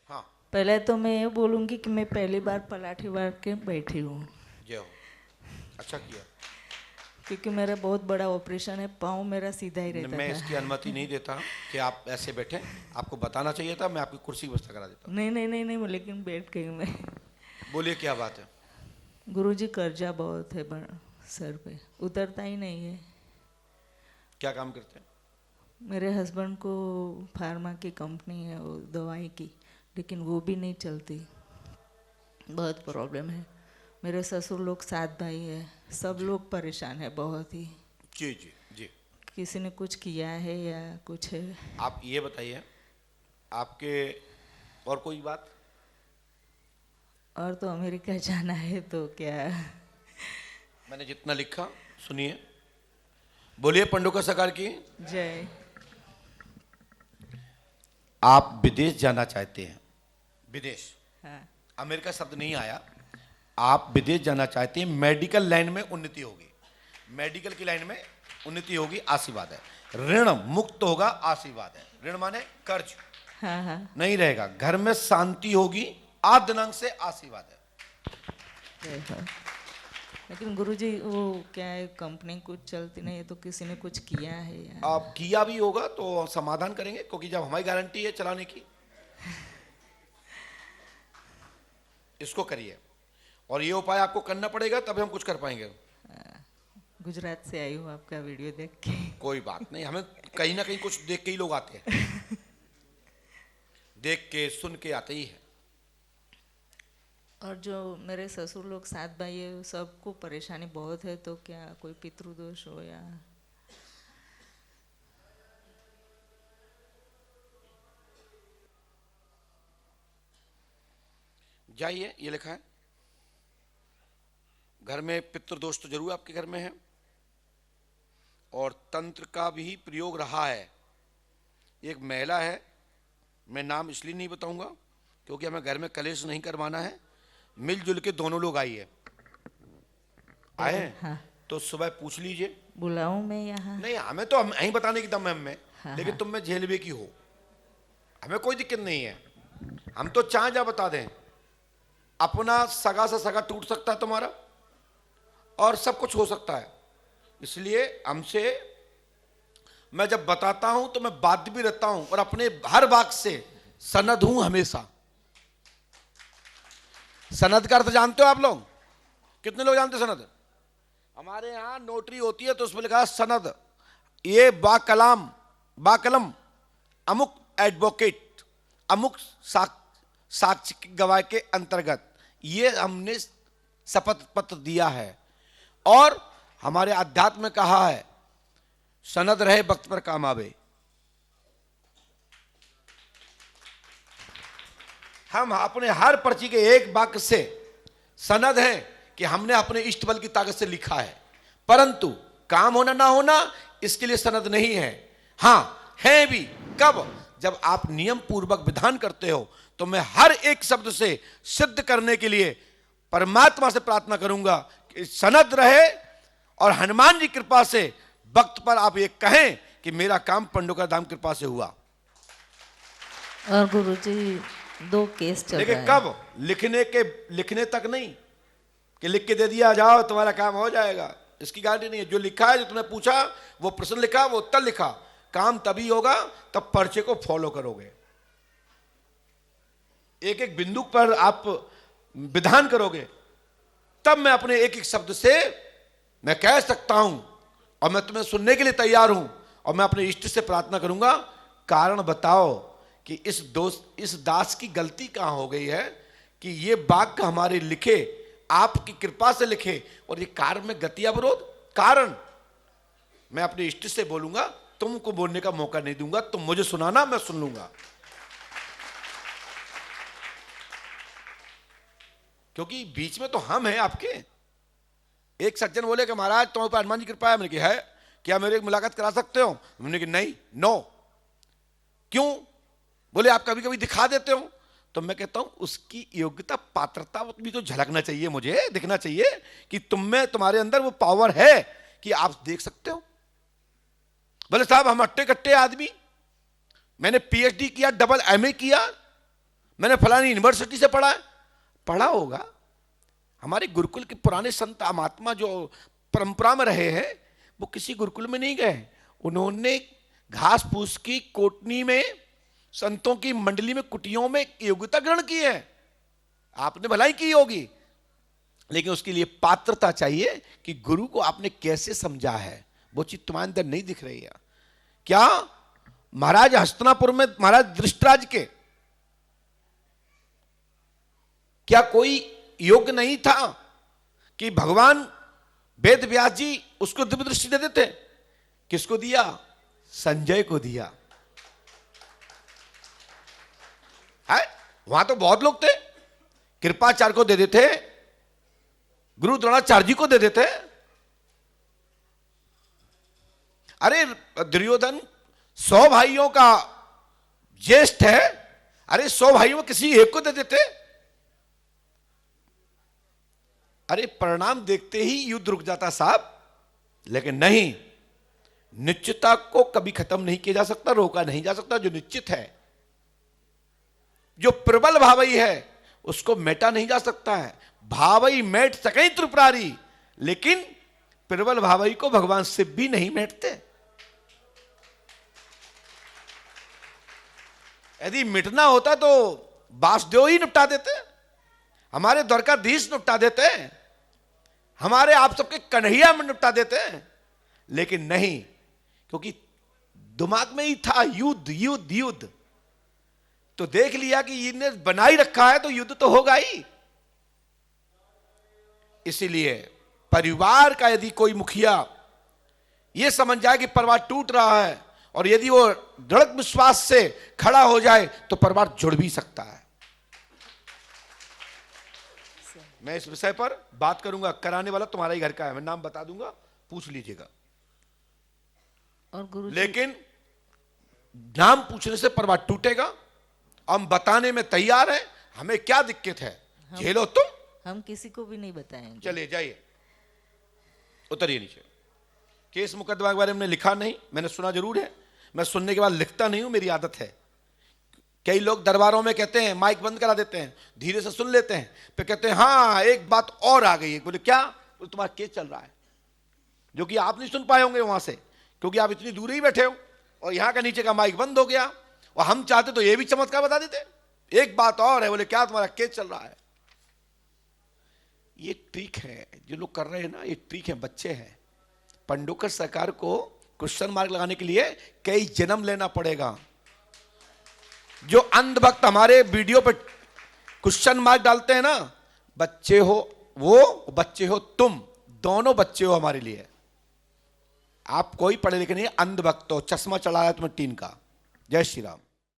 हाँ पहले तो मैं ये बोलूँगी कि मैं पहली बार पलाठी मार के बैठी हूँ, जय हो। अच्छा किया। क्योंकि मेरा बहुत बड़ा ऑपरेशन है, पाँव मेरा सीधा ही रहता मैं था। इसकी अनुमति नहीं देता कि आप ऐसे बैठें। आपको बताना चाहिए था, मैं आपकी कुर्सी की व्यवस्था करा देता। नहीं नहीं नहीं नहीं, लेकिन बैठ गई मैं। बोलिए क्या बात है। गुरुजी, कर्जा बहुत है सर पे, उतरता ही नहीं है। क्या काम करते हैं। मेरे हस्बैंड को फार्मा की कंपनी है, वो दवाई की, लेकिन वो भी नहीं चलती, बहुत प्रॉब्लम है। मेरे ससुर लोग 7 भाई है, सब लोग परेशान है बहुत ही। जी जी जी। किसी ने कुछ किया है या कुछ है? आप ये बताइए, आपके और कोई बात। और तो अमेरिका जाना है तो क्या? मैंने जितना लिखा सुनिए। बोलिए पंडुका सरकार की। जय। आप विदेश जाना चाहते हैं। विदेश, हाँ अमेरिका शब्द नहीं आया। आप विदेश जाना चाहते हैं, मेडिकल लाइन में उन्नति होगी, मेडिकल की लाइन में उन्नति होगी, आशीर्वाद है। ऋण मुक्त होगा, आशीर्वाद है। ऋण माने कर्ज हाँ हाँ। नहीं रहेगा। घर में शांति होगी, आठ दिनांक से आशीर्वाद है। जय हो। लेकिन गुरुजी, वो क्या है, कंपनी कुछ चलती नहीं है, तो किसी ने कुछ किया है या? आप किया भी होगा तो समाधान करेंगे, क्योंकि जब हमारी गारंटी है चलाने की। इसको करिए, और ये उपाय आपको करना पड़ेगा, तभी हम कुछ कर पाएंगे। गुजरात से आई हूँ आपका वीडियो देख के। कोई बात नहीं, हमें कहीं ना कहीं कुछ देख के ही लोग आते हैं। देख के सुन के आते ही है। और जो मेरे ससुर लोग 7 भाई है, सबको परेशानी बहुत है, तो क्या कोई पितृदोष हो या? जाइए, ये लिखा है घर में पितृदोष तो जरूर आपके घर में है, और तंत्र का भी प्रयोग रहा है। एक महिला है, मैं नाम इसलिए नहीं बताऊंगा क्योंकि हमें घर में कलेश नहीं करवाना है। मिलजुल के दोनों लोग आइए, आए हैं? हाँ। तो सुबह पूछ लीजिए। बुलाऊं मैं यहाँ? नहीं, हमें तो हम यहीं बताने की दम है हमें। हाँ, लेकिन हाँ। तुम में झेलवे की हो, हमें कोई दिक्कत नहीं है। हम तो चाहे जा बता दें, अपना सगा से सगा टूट सकता है तुम्हारा, और सब कुछ हो सकता है। इसलिए हमसे, मैं जब बताता हूं तो मैं बाध्य भी रहता हूं, और अपने हर वाक से सनद हूं हमेशा। सनद का अर्थ जानते हो आप लोग? कितने लोग जानते हो सनद? हमारे यहां नोटरी होती है तो उसमें लिखा है सनद। ये बाकलम अमुक एडवोकेट, अमुक साक्ष्य की गवाह के अंतर्गत ये हमने शपथ पत्र दिया है। और हमारे अध्यात्म में कहा है, सनद रहे वक्त पर काम आवे। हम अपने हर पर्ची के एक वाक्य से सनद है कि हमने अपने इष्ट बल की ताकत से लिखा है, परंतु काम होना ना होना इसके लिए सनद नहीं है। हां है भी कब? जब आप नियम पूर्वक विधान करते हो, तो मैं हर एक शब्द से सिद्ध करने के लिए परमात्मा से प्रार्थना करूंगा कि सनद रहे, और हनुमान जी कृपा से वक्त पर आप ये कहें कि मेरा काम पंडुका धाम कृपा से हुआ। और गुरुजी, 2 केस चल रहा लेकिन है। कब? लिखने तक नहीं कि लिख के दे दिया जाओ तुम्हारा काम हो जाएगा, इसकी गारंटी नहीं है। जो लिखा है, जो तुमने पूछा, वो प्रश्न लिखा, वो उत्तर लिखा, काम तभी होगा तब पर्चे को फॉलो करोगे। एक एक बिंदु पर आप विधान करोगे, तब मैं अपने एक एक शब्द से मैं कह सकता हूं, और मैं तुम्हें सुनने के लिए तैयार हूं, और मैं अपने इष्ट से प्रार्थना करूंगा, कारण बताओ कि इस दास की गलती कहां हो गई है कि ये वाक्य हमारे लिखे, आपकी कृपा से लिखे, और ये कार्य में गति अवरोध। कारण मैं अपने इष्ट से बोलूंगा, तुमको बोलने का मौका नहीं दूंगा। तुम मुझे सुनाना, मैं सुन लूंगा, क्योंकि बीच में तो हम हैं आपके। एक सज्जन बोले कि महाराज तुम पर हनुमान जी कृपा है। मैंने कहा है, क्या मेरे एक मुलाकात करा सकते हो? मैंने कहा नहीं, नो। क्यों? बोले आप कभी कभी दिखा देते हो। तो मैं कहता हूं उसकी योग्यता पात्रता भी तो झलकना चाहिए, मुझे दिखना चाहिए कि तुम में, तुम्हारे अंदर वो पावर है कि आप देख सकते हो। बोले साहब हम अट्टे कट्टे आदमी, मैंने पीएचडी किया, डबल एमए किया, मैंने फलानी यूनिवर्सिटी से पढ़ा है, पढ़ा होगा। हमारे गुरुकुल के पुराने संत महात्मा जो परंपरा में रहे हैं वो किसी गुरुकुल में नहीं गए, उन्होंने घास फूस की कोटनी में, संतों की मंडली में, कुटियों में योग्यता ग्रहण की है। आपने भलाई की होगी, लेकिन उसके लिए पात्रता चाहिए कि गुरु को आपने कैसे समझा है, वो चीज तुम्हारे अंदर नहीं दिख रही है। क्या महाराज हस्तिनापुर में महाराज दृष्टराज के क्या कोई योग्य नहीं था कि भगवान वेद व्यास जी उसको दिव्य दृष्टि दे देते? किसको दिया? संजय को दिया है। वहां तो बहुत लोग थे, कृपाचार्य को दे देते, गुरु द्रोणाचार्य जी को दे देते। अरे दुर्योधन 100 भाइयों का ज्येष्ठ है, अरे 100 भाइयों में किसी एक को दे देते। अरे परिणाम देखते ही युद्ध रुक जाता साहब। लेकिन नहीं, निश्चितता को कभी खत्म नहीं किया जा सकता, रोका नहीं जा सकता। जो निश्चित है, जो प्रबल भावई है, उसको मेटा नहीं जा सकता है। भावई मेट सके त्रिपुरारी, लेकिन प्रबल भावई को भगवान शिव भी नहीं मेटते। यदि मिटना होता तो वासुदेव ही निपटा देते, हमारे द्वारकाधीश निपटा देते, हमारे आप सबके कन्हैया में निपटा देते। लेकिन नहीं, क्योंकि दिमाग में ही था युद्ध युद्ध युद्ध। तो देख लिया कि इन्हें बना ही रखा है तो युद्ध तो होगा ही। इसीलिए परिवार का यदि कोई मुखिया यह समझ जाए कि परिवार टूट रहा है, और यदि वो दृढ़ विश्वास से खड़ा हो जाए तो परिवार जुड़ भी सकता है। मैं इस विषय पर बात करूंगा, कराने वाला तुम्हारा ही घर का है, मैं नाम बता दूंगा, पूछ लीजिएगा। और गुरु लेकिन नाम पूछने से परिवार टूटेगा। हम बताने में तैयार हैं, हमें क्या दिक्कत है, झेलो तुम, हम किसी को भी नहीं बताएंगे। चलिए जाइए, उतरिए नीचे। केस मुकदमा के बारे में लिखा नहीं, मैंने सुना जरूर है, मैं सुनने के बाद लिखता नहीं हूं, मेरी आदत है। कई लोग दरबारों में कहते हैं, माइक बंद करा देते हैं, धीरे से सुन लेते हैं, फिर कहते हैं हाँ एक बात और आ गई है। बोले क्या? बोले तुम्हारा केस चल रहा है, जो कि आप नहीं सुन पाए होंगे वहां से, क्योंकि आप इतनी दूर ही बैठे हो, और यहां का नीचे का माइक बंद हो गया। और हम चाहते तो ये भी चमत्कार बता देते, एक बात और है। बोले क्या? तुम्हारा केस चल रहा है। ये ट्रिक है जो लोग कर रहे हैं ना, ये ट्रिक है, बच्चे हैं। पंडोकर सरकार को क्वेश्चन मार्क लगाने के लिए कई जन्म लेना पड़ेगा। जो अंधभक्त हमारे वीडियो पे क्वेश्चन मार्क डालते हैं ना, बच्चे हो वो, बच्चे हो तुम, दोनों बच्चे हो हमारे लिए। आप कोई पढ़े लिखे नहीं, अंधभक्त हो, चश्मा चढ़ाया तुम्हें टीन का। जय श्री राम।